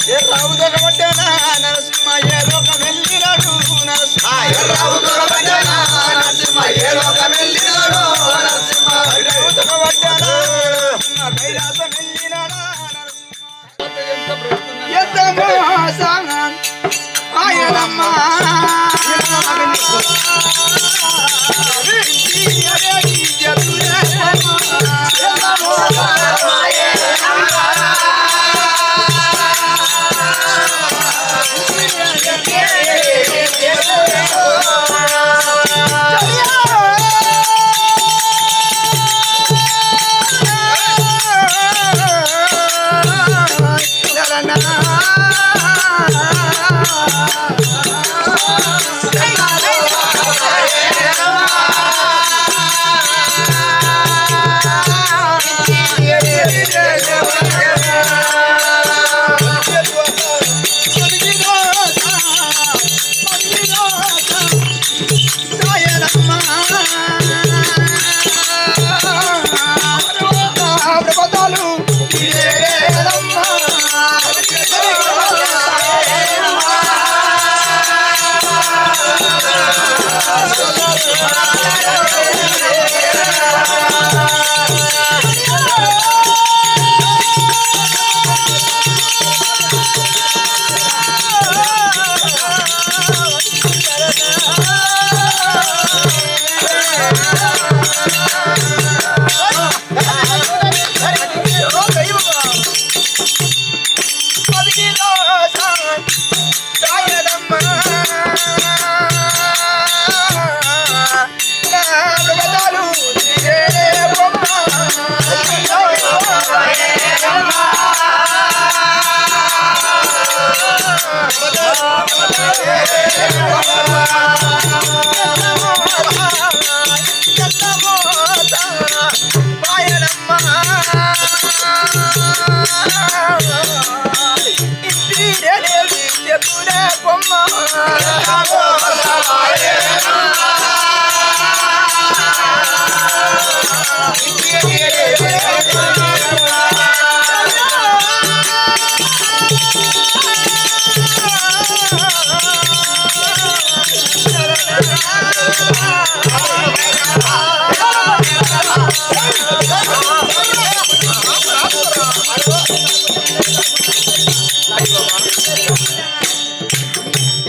రావు దొరకబడ్డానా నరసింహ ఏ లోకం వెళ్ళినాడు నరసింహ రావు దొరకబడ్డానా నరసింహ ఏ లోకం వెళ్ళినాడు నరసింహ రావు దొరకబడ్డానా కైలాసం వెళ్ళినాడా నరసింహ ఎంత మోసం ఆయనమ్మ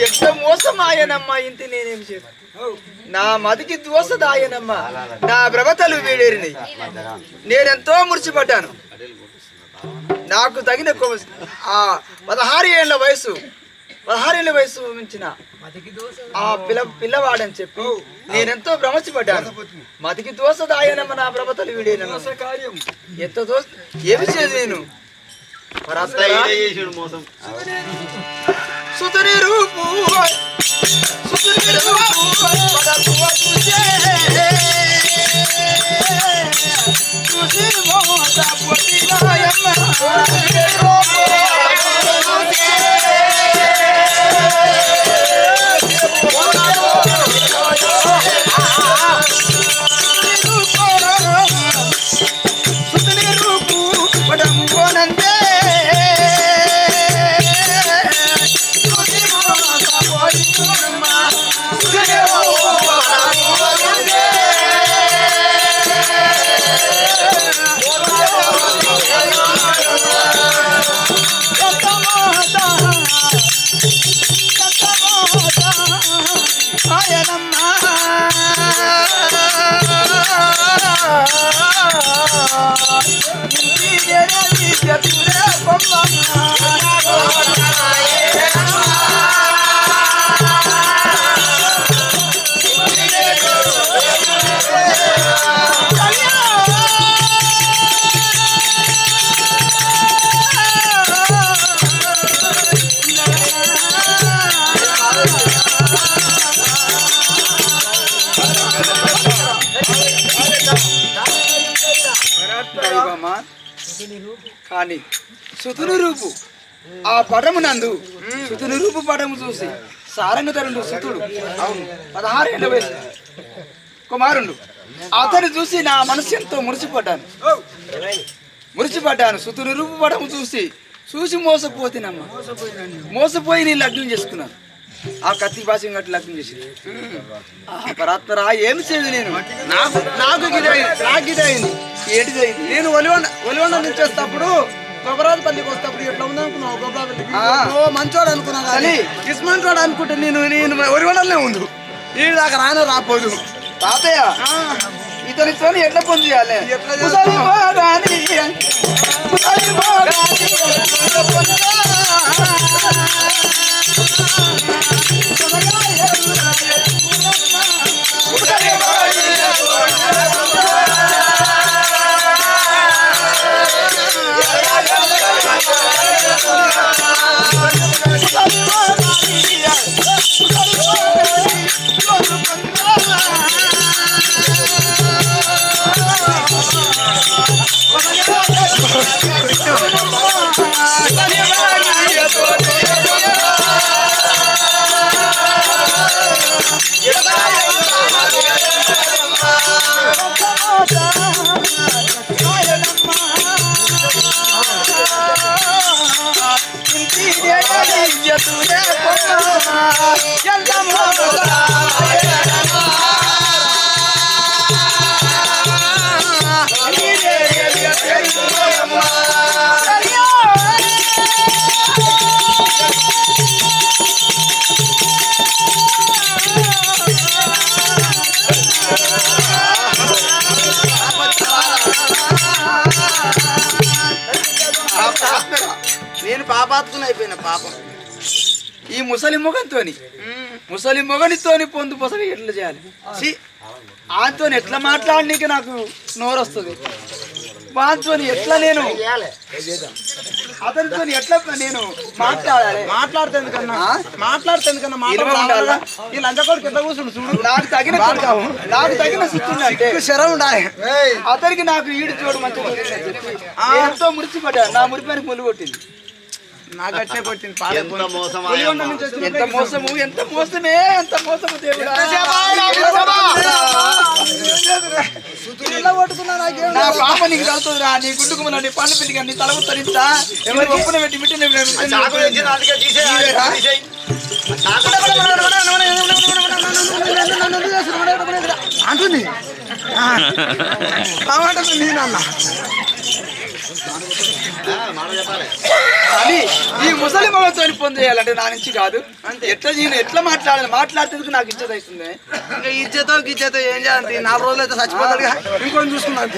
ఎంత మోసమాయనమ్మా ఇంటి నేనేం చేస్తాను నా మదికి దోసదాయనమ్మా నా బ్రవతలు వీడేరిని నేనెంతో మురిసిపడ్డాను నాకు తగిన 16 ఏళ్ల వయసు మించిన ఆ పిల్లవాడని చెప్పి నేనెంతో భ్రమసిపడ్డాను మతికి దోసదాయనమ్మ నా బ్రవతలు వీడేనమ్మ ఎంత దోస ఏమి చేయదు నేను సుతని రూపు చూసి మోత పొట్టినాయమ్మ సుతని రూపు పడము పోనందే కానీ సుతుని రూపు ఆ పటము నందు సుతుని రూపు పటము చూసి సారంగధరుడు సుతుడు 16 ఏళ్ల వయసు కుమారుడు అతను చూసి నా మనసు ఎంతో మురిసిపడ్డాను సుతుని రూపు పటము చూసి చూసి మోసపోతేనమ్మా మోసపోయి నేను లగ్నం చేసుకున్నాను ఆ కత్తి భాష గట్టి లగ్నం చేసి పరాత్మరా ఏమి చేయదు నేను నాకు ఇదైంది ఏంటిది అయింది నేను ఒలివండ నుంచి వచ్చేటప్పుడు గొప్పరాజుపల్లికి వస్తేప్పుడు ఎట్లా ఉంది అనుకున్నావు గొప్పరాజు మంచోడు అనుకున్నా కానీ ఇస్మంటోడు అనుకుంటే నేను ఒలివండలనే ఉండు ఈ దాకా రాపోదు తాతయ్య ఇతనితో ఎట్లా పొంది చేయాలి నేను పాపాత్తుని అయిపోయిన పాపం ఈ ముసలి మొగనితోని పొందు పొసలి ఎట్లా చేయాలి ఆతో ఎట్లా మాట్లాడనీకి నాకు నోరు వస్తుంది వాటితో ఎట్లా నేను అతనితో ఎట్లా నేను మాట్లాడాలి మాట్లాడుతుంది ఈ లంచకోడికి ఎట్లా కూర్చుండు చూడు నాకు తగిన సుత్తుండే అంటే శరం ఉండాలి అతనికి నాకు ఈడు చూడు మంచిగా ఎంతో మురిచిపడ్డా నా మురిపానికి ముళ్ళు కొట్టింది నాకు అట్నే కొట్టింది ఎంత మోసమే దేవుడా నా పాప నీకు కలుతుందిరా నీ గుడ్డుకు నీ పండు పిండి నీ తల ఉత్తరించా ఎవరి ఒప్పున పెట్టి మిట్టిన అంటుంది నేనన్నా అని ఈ ముసలి మగతో పొందేయాలంటే నా నుంచి కాదు ఎట్లా మాట్లాడితే నాకు ఇజ్జత అవుతుంది ఇంకా ఇజ్జతో ఏం చేయాలి 4 రోజులు అయితే చచ్చిపోతాడు ఇంకొని చూసుకున్నాను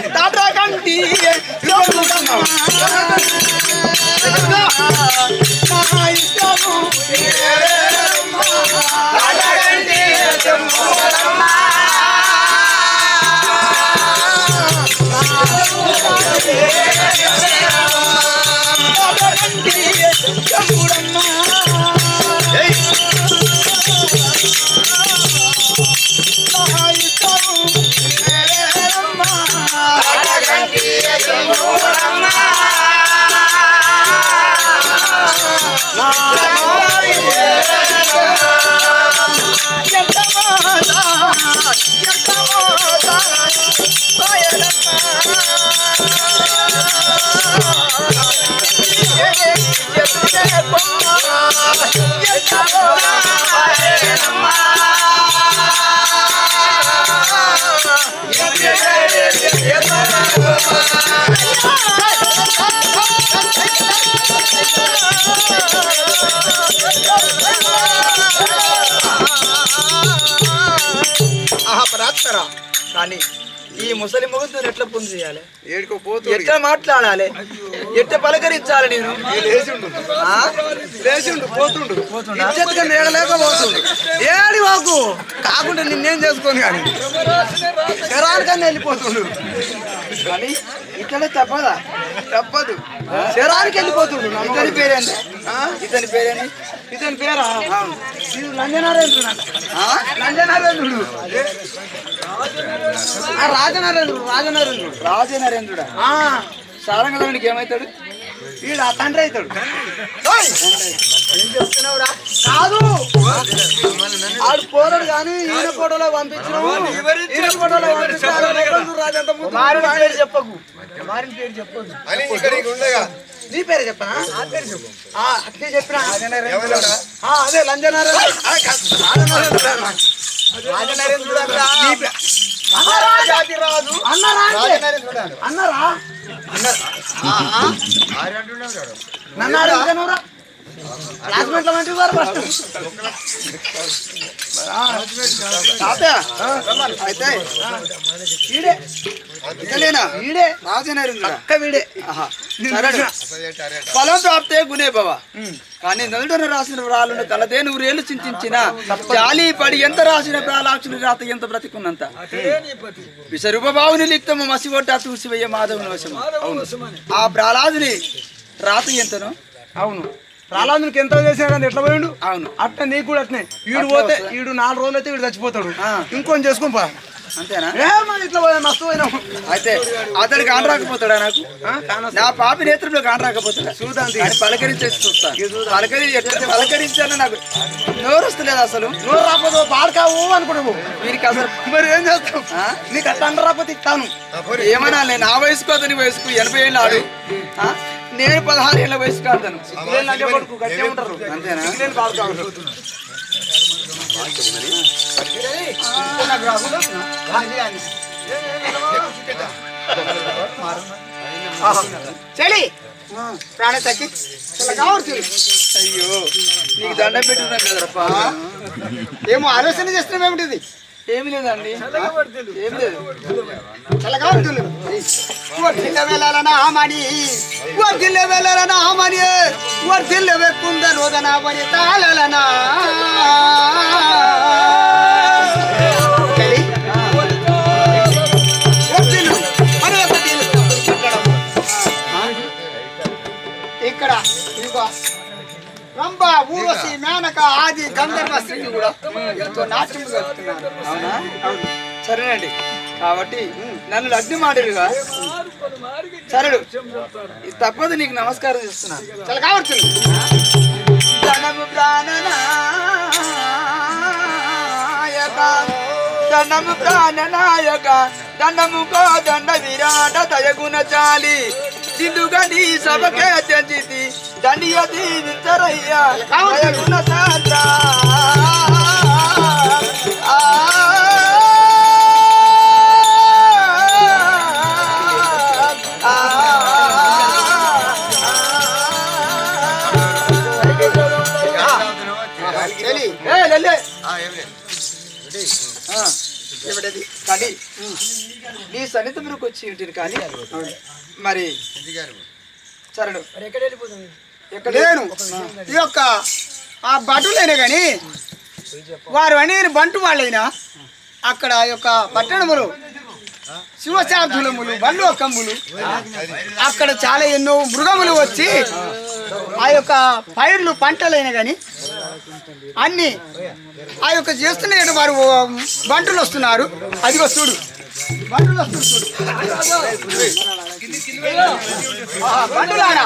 కానీ ఈ ముసలి మొగతో ఎట్లా పొంది చేయాలి ఎట్లా మాట్లాడాలి ఎట్లా పలకరించాలి నేను లేచిండు పోతుండు నేడలేకపోతుండు ఏడి వాకు కాకుండా నిన్నేం చేసుకోను కానీ శరానికన్నా వెళ్ళిపోతుండు కానీ ఇక్కడ తప్పదు శరానికి వెళ్ళిపోతుండు ఇతని పేరేంటి ఇతని పేరా నంజనారేంద్రుడు నంజనారేంద్రుడు రాజనరేంద్రుడా సారంగనికి ఏమవుతాడు వీడు ఆ తండ్రి అవుతాడు ఏం చెప్తున్నావురా కాదు ఆడు పోరాడు కానీ ఈయన ఫోటోలో పంపించినాము ఈయన ఫోటోలో చెప్పకు మారిన పేరు చెప్పకు నీ పేరే చెప్పనా అట్లే చెప్పినా అదే లంజనారాయణ అన్నారా నన్నారా క్లాస్మేట్ల మంచి అయితే వీడే ఇకలేనా వీడే రాజనరేంద్ర అక్క వీడే ఫలం ప్రాప్తే గునే భవ కానీ నలుడన రాసిన వ్రాలను కలదే నూరేళ్లు చింతించిన జాలి పడి ఎంత రాసిన ప్రాలాక్షుని రాత ఎంత బ్రతికున్నంత విశ్వరూపభావుని లిక్తము మసిగొడ్డ తూసివయ్య మాధవుని వశము ఆ ప్రాలాదుని రాత ఎంతనో అవును ప్రహ్లాదునికి ఎంత చేసినా కానీ ఎట్లా పోయిండు అవును అట్ట నీకు కూడా అట్నే వీడు పోతే వీడు 4 రోజులు అయితే వీడు చచ్చిపోతాడు ఇంకొని చేసుకుని పో అంతేనా ఇట్లా పోయా మస్తు పోయినాం అయితే అతడికి కాని రాకపోతాడా నాకు నా పాపి నేత్రంలో కాని రాకపోతాడా చూద్దాం పలకరించేసి చూస్తాను పలకరించాను నాకు నోరు వస్తలేదు అసలు నోరు రాకపోతే పాడకావు అనుకుంటావు వీరికి అసలు మరి ఏం చేస్తావు నీకు అట్లా అంట రాకపోతే ఇస్తాను ఏమన్నా నా వయసుకు అతని వయసుకు 80 ఏళ్ళు ఆడు నేను 16 ఏళ్ళ వయసుకు ఆడతాను అంతేనా చలి ప్రాణ తగ్గి అయ్యో నీకు దండం పెట్టుకున్నాం కదరప్పా ఏమో ఆలోచన చేస్తున్నాం ఏమిటిది ఏమి లేదండి ఏమి లేదు వెళ్ళాలనామని వెళ్ళాలనామని వర్ధిల్ల వెక్కుంద రోదనామని తాళలనా ఇక్కడ రంభ ఊర్వశి మేనక ఆది గంధర్వ స్త్రీలు కూడా ఎంతో నాట్యం జరుపుతున్నారు అవునా సరేనండి కాబట్టి నన్ను లగ్ని మాటలుగా సరేడు ఇది తప్పదు నీకు నమస్కారం చేస్తున్నాను చాలా కావచ్చు దండము ప్రాణనాయక దండము ప్రాణనాయక దండముకో దండ విరాట దయగుణ చాలి దిండుగని సభకే తెంచితి దండియ దీవించరయ్యా దయగుణ శాంత కానీ నీ సన్నిధికి వచ్చి ఉంటుంది కానీ మరి సరే నేను ఈ యొక్క ఆ భటులైనా కానీ వారు అనేది బంటు వాళ్ళైనా అక్కడ యొక్క పట్టణములు శివశార్థులములు బండ్లు ఒక్కములు అక్కడ చాలా ఎన్నో మృగములు వచ్చి ఆ యొక్క పైర్లు పంటలైనా కానీ అన్ని ఆ యొక్క చేస్తున్న వారు బంటులు వస్తున్నారు అదిగో చూడు బంటులు వస్తున్నారు చూడు బంటులారా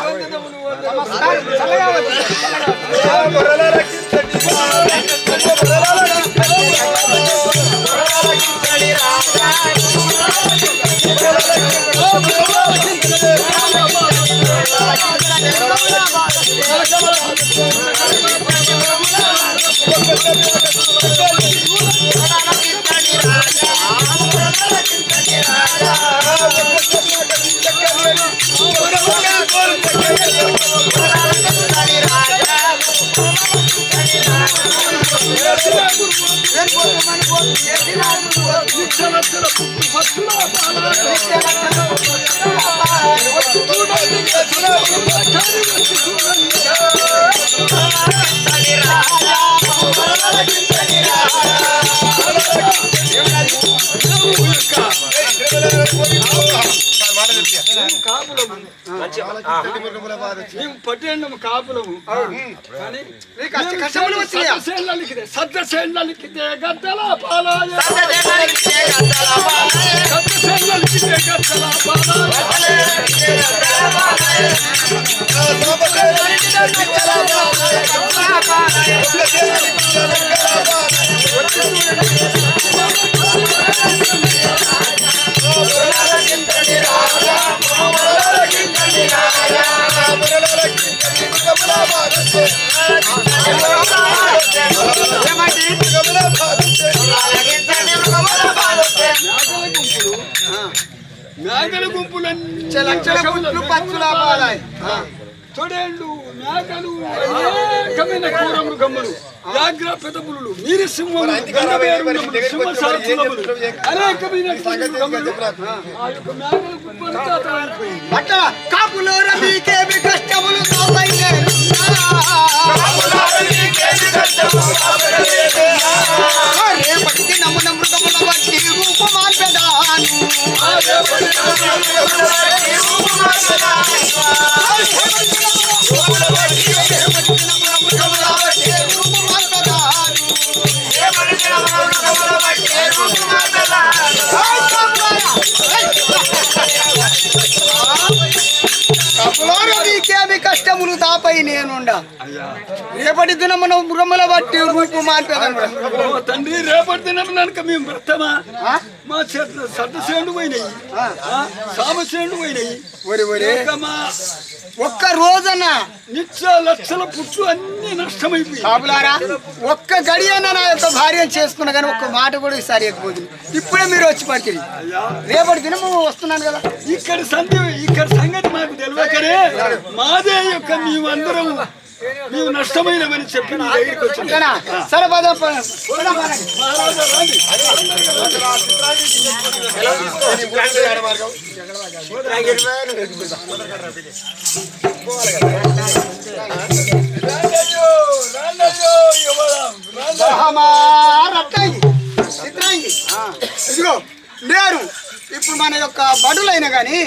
పట్టేండము కాపులము సద్దసేండ్లకితే గద్దల పాలాయ సద్దసేండ్లకితే గద్దల పాలాయ మేకల గుంపులన్నీ లక్షల గుంపులు పచ్చుల పాలాయి తొడేళ్ళు మేకలు అనేకమైన క్రూర మృగములు వ్యాఘ్ర పెదపులు నీరి సింహములు గండబేరులు సింహశార్దులములు అనేకమైన మృగములు ఆ యొక్క మేకల గుంపంతా తయారైపోయింది. అట్లా కాపులో రవికేమి కష్టములు రేపటికి నమ్మున మృగముల బట్టి రూపమాల్పెదాను నీకేమి కష్టములు తాపై నేనుండా రేపటి దినమున మృగముల బట్టి రూపు మాల్పేదాను. ఓ తండ్రి రేపటి దినం కనుక మేము బ్రతమా మా చెట్లు సద్ద చేండు పోయినాయి సామ చేండు పోయినాయి ఇక మా ఒక్క రోజన నిత్య లక్షల పుట్లు అన్ని నష్టమైపోయి కాపులారా ఒక్క గడియన నా యొక్క భార్యను చేసుకున్నా కానీ ఒక్క మాట కూడా ఈసారి ఎక్కిపోతుంది. ఇప్పుడే మీరు వచ్చి పడుతుంది రేపటి దినము వస్తున్నాను కదా. ఇక్కడ సంగతి మాకు తెలియకనే మాదే యొక్క మేమందరం మేము నష్టమైనమని చెప్పి మీ దగ్గరికి వచ్చాం. అంతేనా? సరే పద మహారాజా రండి. రాండయ్యో, యువరాం, రాండయ్యో. చిత్రాంగి ఇదిగో నేను ఇప్పుడు మన యొక్క బడులైన గాని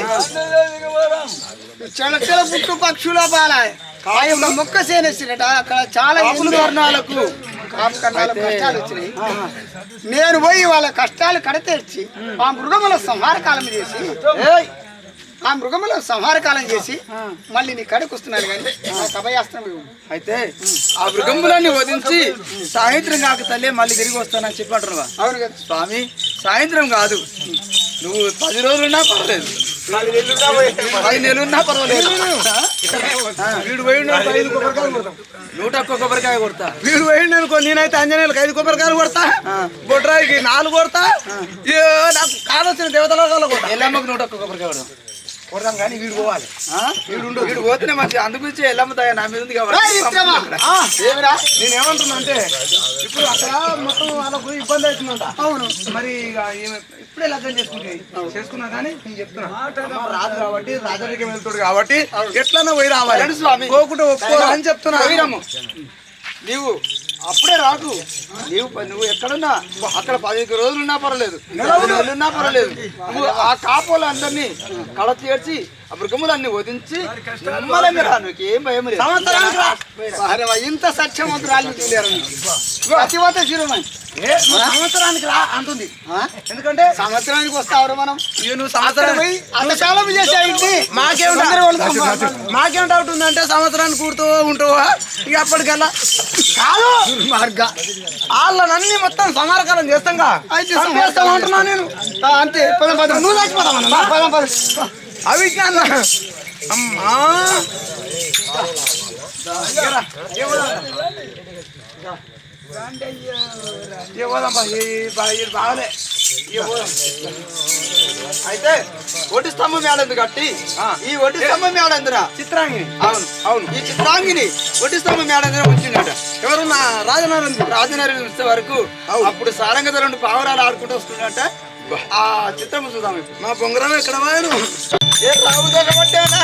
చెల చెల పుట్టు పక్షుల పాలాయ కాయంలో మొక్క సేనేసినట అక్కడ చాలా వర్ణాలకు కష్టాలు వచ్చినాయి. నేను పోయి వాళ్ళ కష్టాలు కడతీర్చి ఆ మృగముల సంహారకాలం చేసి మళ్ళీ నీ కడకు వస్తున్నాను కానీ నాకు అభయాస్త్రం ఇవ్వు. అయితే ఆ మృగములన్నీ వదించి సాయంత్రం కాక తల్లి మళ్ళీ తిరిగి వస్తానని చెప్పంటారు. అవును కదా స్వామి, సాయంత్రం కాదు, నువ్వు 10 రోజులున్నా పర్వాలేదు, 10 నెలలున్నా పర్వాలేదు. వీడు పోయిండు 5 కొబ్బరికాయలు కొడతాం, 101 కొబ్బరికాయ కొడతా. వీడు పోయిండు అనుకో, నేనైతే అంజనేయులకు 5 కొబ్బరికాయలు కొడతా, బొడ్రాయికి 4 కొడతా, నాకు కావాల్సిన దేవతల కొడతా. ఎల్లమ్మకి 101 కొబ్బరికాయ కొడతాం కొడదాం. కానీ వీడు పోవాలి, వీడు పోతేనే మంచి. అందుగురించి ఎల్లమ్మ దయ నా మీద ఉంది కాబట్టి నేనేమంటున్నా అంటే ఇప్పుడు అక్కడ మొత్తం వాళ్ళకు ఇబ్బంది అవుతుందంట. అవును మరి ఇప్పుడే లగ్నం చేసుకున్నా కానీ నేను చెప్తున్నా, రాదు కాబట్టి రాజరికం వెళ్తాడు కాబట్టి ఎట్లన్నా పోయి రావాలి స్వామి, పోకుండా ఒప్పుకోరా అని చెప్తున్నా. నీవు అప్పుడే రాదు, నువ్వు ఎక్కడున్నా అక్కడ 10 రోజులున్నా పర్వాలేదు, నెలలున్నా పర్వాలేదు. నువ్వు ఆ కాపోలు అందరినీ కళ తీర్చి ఆ మృగములన్నీ వదించి నిమ్మలంగా రా, నీకు ఏం భయం లేదు. ఇంత సత్యవంతురాలు అతివత శిరోమణి సంవత్సరానికి రా అంటుంది. ఎందుకంటే సంవత్సరానికి వస్తావు మనం. నువ్వు సంవత్సరం పోయి అంతకాలం చేసేయండి. మాకేం డౌట్ ఉందంటే సంవత్సరానికి కూడుతూ ఉంటావా ఇక అప్పటికల్లా కాదు మార్గ వాళ్ళనన్నీ మొత్తం సమారకాలం చేస్తాంగా అయితే అంటున్నా నేను అంతే. నువ్వు చచ్చిపోతావు అవి అమ్మా బాగలే. అయితే ఒడ్డు స్తంభం మేడంది కట్టి ఈ ఒడ్డు స్తంభం మేడందిరా చిత్రాంగిని. అవును అవును, ఈ చిత్రాంగిని ఒడ్డు స్తంభం మేడందిరా ఉంచిందట. ఎవరు? నా రాజనారాయణ వచ్చే వరకు అప్పుడు సారంగ 2 పావురాలు ఆడుకుంటూ వస్తున్నట్ట. ఆ చిత్రం చూద్దాం ఇప్పుడు. మా బొంగరం ఎక్కడ వాయను ఏ రావు దగ్గబట్టానా